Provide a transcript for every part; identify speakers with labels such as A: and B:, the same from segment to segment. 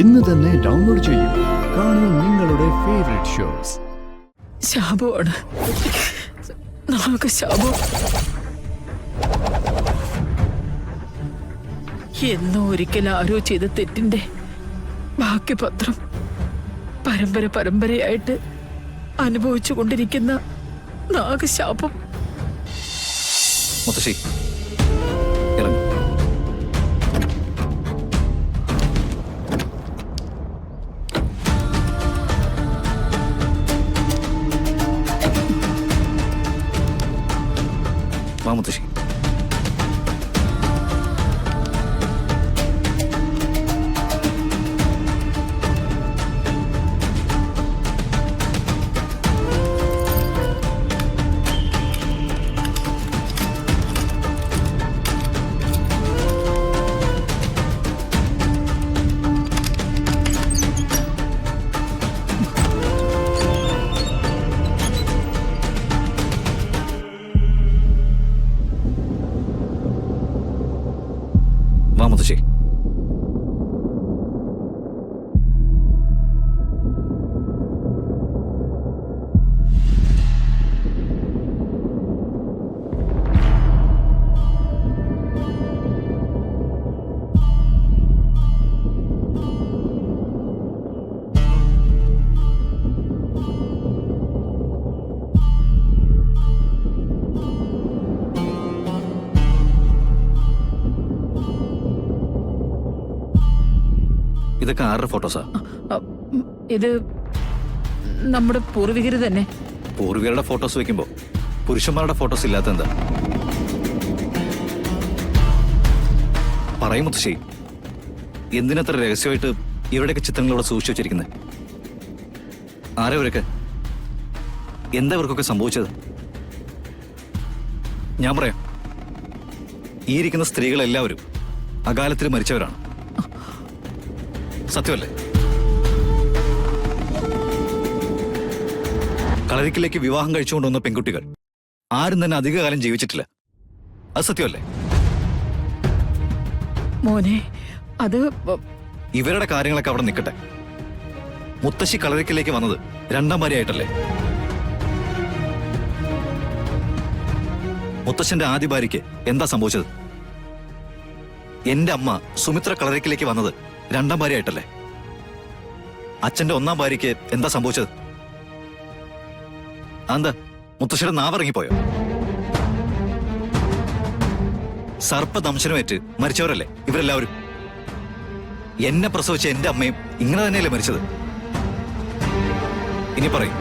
A: ഇന്ന് തന്നെ ഡൗൺലോഡ് ചെയ്യൂ. കാണൂ നിങ്ങളുടെ ഫേവറേറ്റ് ഷോസ്.
B: ശാപമാണ്, നമുക്ക് ശാപം. എന്നോ ഒരിക്കൽ ആരോ ചെയ്ത തെറ്റിന്റെ ബാക്കി പത്രം പരമ്പരയായിട്ട് അനുഭവിച്ചു കൊണ്ടിരിക്കുന്ന നാഗശാപം.
C: മുത്തശ്ശി ഇറങ്ങി. വാ മുത്തശ്ശി. വാ മുത്തശ്ശി. ഇതൊക്കെ ആരുടെ ഫോട്ടോസാ?
B: ഇത് നമ്മുടെ പൂർവികര് തന്നെ.
C: പൂർവികരുടെ ഫോട്ടോസ് വെക്കുമ്പോ പുരുഷന്മാരുടെ ഫോട്ടോസ് ഇല്ലാത്ത എന്താ? പറയും മുത്തശ്ശി, എന്തിനത്ര രഹസ്യമായിട്ട് ഇവരുടെയൊക്കെ ചിത്രങ്ങളോടെ സൂക്ഷിച്ചു വെച്ചിരിക്കുന്നത്? ആരാ ഇവരൊക്കെ? എന്താ ഇവർക്കൊക്കെ സംഭവിച്ചത്? ഞാൻ പറയാം, ഈ ഇരിക്കുന്ന സ്ത്രീകളെല്ലാവരും അകാലത്തിൽ മരിച്ചവരാണ്. സത്യമല്ലേ? കളരിക്കിലേക്ക് വിവാഹം കഴിച്ചുകൊണ്ടുവന്ന പെൺകുട്ടികൾ ആരും തന്നെ അധികകാലം ജീവിച്ചിട്ടില്ല. അത് സത്യമല്ലേ?
B: മോനെ, അത്
C: ഇവരുടെ കാര്യങ്ങളൊക്കെ അവിടെ നിൽക്കട്ടെ. മുത്തശ്ശി കളരിക്കിലേക്ക് വന്നത് രണ്ടാം ഭാര്യയായിട്ടല്ലേ? മുത്തശ്ശന്റെ ആദ്യ ഭാര്യയ്ക്ക് എന്താ സംഭവിച്ചത്? എന്റെ അമ്മ സുമിത്ര കളരിക്കിലേക്ക് വന്നത് രണ്ടാം ഭാര്യയായിട്ടല്ലേ? അച്ഛന്റെ ഒന്നാം ഭാര്യയ്ക്ക് എന്താ സംഭവിച്ചത്? എന്താ മുത്തശ്ശിയുടെ നാവിറങ്ങിപ്പോയോ? സർപ്പദംശനമേറ്റ് മരിച്ചവരല്ലേ ഇവരെല്ലാവരും? എന്നെ പ്രസവിച്ച എന്റെ അമ്മയും ഇങ്ങനെ തന്നെയല്ലേ മരിച്ചത്? ഇനി പറയും,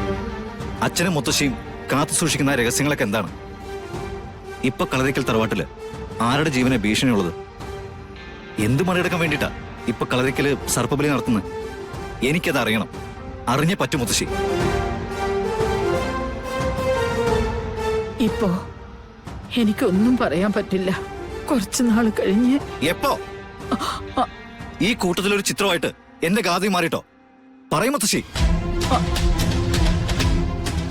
C: അച്ഛനും മുത്തശ്ശിയും കാത്തു സൂക്ഷിക്കുന്ന രഹസ്യങ്ങളൊക്കെ എന്താണ്? ഇപ്പൊ കളരിക്കൽ തറവാട്ടില് ആരുടെ ജീവനെ ഭീഷണിയുള്ളത്? എന്ത് മറികടക്കാൻ വേണ്ടിയിട്ടാ ഇപ്പൊ കളരിക്കല് സർപ്പബലി നടത്തുന്നത്? എനിക്കത് അറിയണം. അറിഞ്ഞേ പറ്റൂ മുത്തശ്ശി.
B: ഇപ്പോ എനിക്കൊന്നും പറയാൻ പറ്റില്ല. കുറച്ചു നാൾ കഴിഞ്ഞ്.
C: എപ്പോ? ഈ കൂട്ടത്തിലൊരു ചിത്രമായിട്ട് എന്റെ ഗാഥ മാറിട്ടോ? പറയും മുത്തശ്ശി.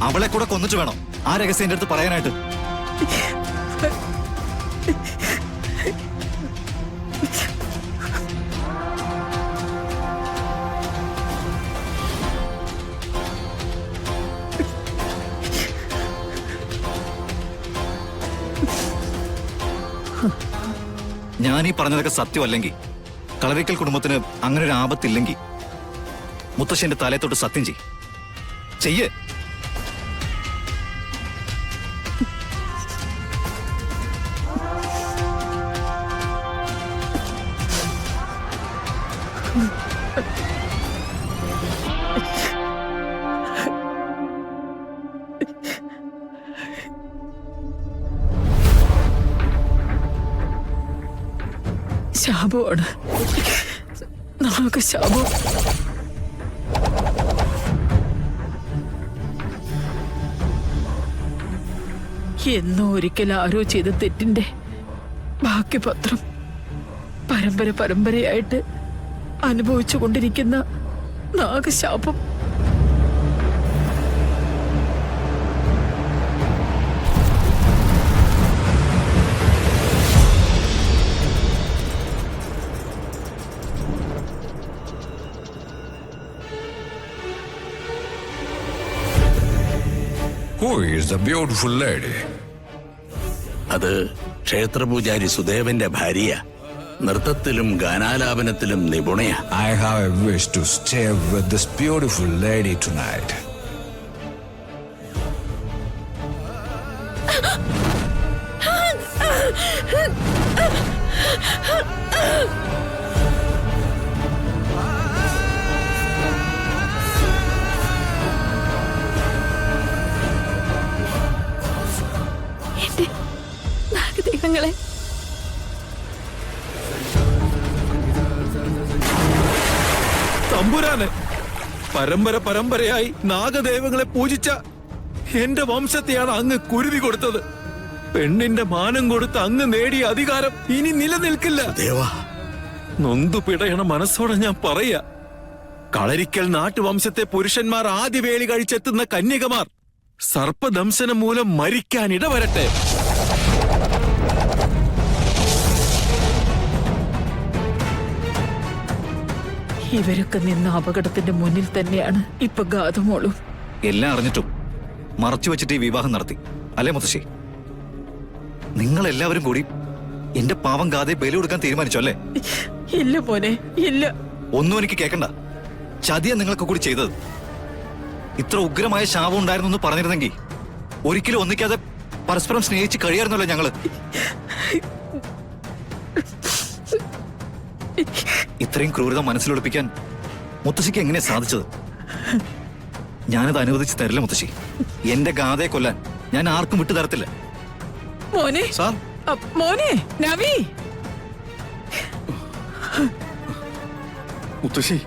C: അവളെ കൂടെ കൊന്നിട്ട് വേണം ആ രഹസ്യം എന്റെ അടുത്ത് പറയാനായിട്ട്. ഞാനീ പറഞ്ഞതൊക്കെ സത്യമല്ലെങ്കിൽ, കളരിക്കൽ കുടുംബത്തിന് അങ്ങനെ ഒരു ആപത്തില്ലെങ്കിൽ, മുത്തശ്ശന്റെ തലത്തോട്ട് സത്യം ചെയ്യേ.
B: ശാപമാണ്, നമുക്ക് ശാപം. എന്നോ ഒരിക്കൽ ആരോ ചെയ്ത തെറ്റിന്റെ ബാക്കി പത്രം പരമ്പരയായിട്ട് അനുഭവിച്ചു കൊണ്ടിരിക്കുന്ന നാഗശാപം.
D: Who is the beautiful lady?
E: അത് ക്ഷേത്രപൂജാരി സുദേവന്റെ ഭാര്യ. നൃത്തത്തിലും ഗാനാലാപനത്തിലും നിപുണയ.
D: I have a wish to stay with this beautiful lady tonight.
B: എന്റെ നാഗദൈവങ്ങളെ,
F: തമ്പുരാന് പരമ്പരയായി നാഗദേവങ്ങളെ പൂജിച്ച എന്റെ വംശത്തെയാണ് അങ്ങ് കുരുതി കൊടുത്തത്. പെണ്ണിന്റെ മാനം കൊടുത്ത് അങ്ങ് നേടിയ അധികാരം ഇനി നിലനിൽക്കില്ല.
E: ദേവാ,
F: നൊന്തു പിടയണ മനസ്സോടെ ഞാൻ പറയാ, കളരിക്കൽ നാട്ടുവംശത്തെ പുരുഷന്മാർ ആദ്യ വേലി കഴിച്ചെത്തുന്ന കന്യകമാർ സർപ്പദംശനം മൂലം മരിക്കാൻ ഇടവരട്ടെ.
B: ഇവരൊക്കെ നിന്ന അപകടത്തിന്റെ മുന്നിൽ തന്നെയാണ് ഇപ്പൊ ഗാതമോളും.
C: എല്ലാം അറിഞ്ഞിട്ടും മറച്ചു വെച്ചിട്ട് ഈ വിവാഹം നടത്തി അല്ലേ മുത്തശ്ശി? നിങ്ങൾ എല്ലാവരും കൂടി എന്റെ പാവം ഗാതെ ബലി കൊടുക്കാൻ തീരുമാനിച്ചു അല്ലേ?
B: ഇല്ല മോനെ, ഇല്ല.
C: ഒന്നും എനിക്ക് കേൾക്കണ്ട. ചതിയ നിങ്ങൾക്ക് കൂടി ചെയ്തത്. ഇത്ര ഉഗ്രമായ ശാപം ഉണ്ടായിരുന്നു എന്ന് പറഞ്ഞിരുന്നെങ്കിൽ ഒരിക്കലും ഒന്നിക്കാതെ പരസ്പരം സ്നേഹിച്ച് കഴിയായിരുന്നല്ലോ ഞങ്ങള്. ഇത്രയും ക്രൂരത മനസ്സിലൊളിപ്പിക്കാൻ മുത്തശ്ശിക്ക് എങ്ങനെയാ സാധിച്ചത്? ഞാനത് അനുവദിച്ച് തരില്ല മുത്തശ്ശി. എന്റെ ഗാഥയെ കൊല്ലാൻ ഞാൻ ആർക്കും വിട്ടു തരത്തില്ല.
B: മോനെ,
C: സാർ,
B: മോനെ നവി.
F: മുത്തശ്ശി,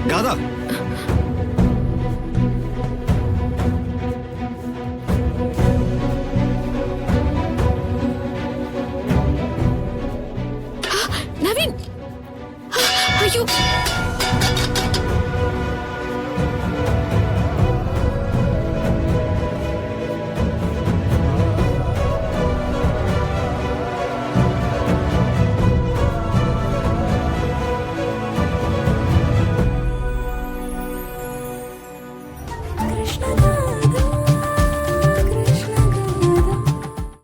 C: ഗാഥ,
G: നവീൻ, അയ്യോ.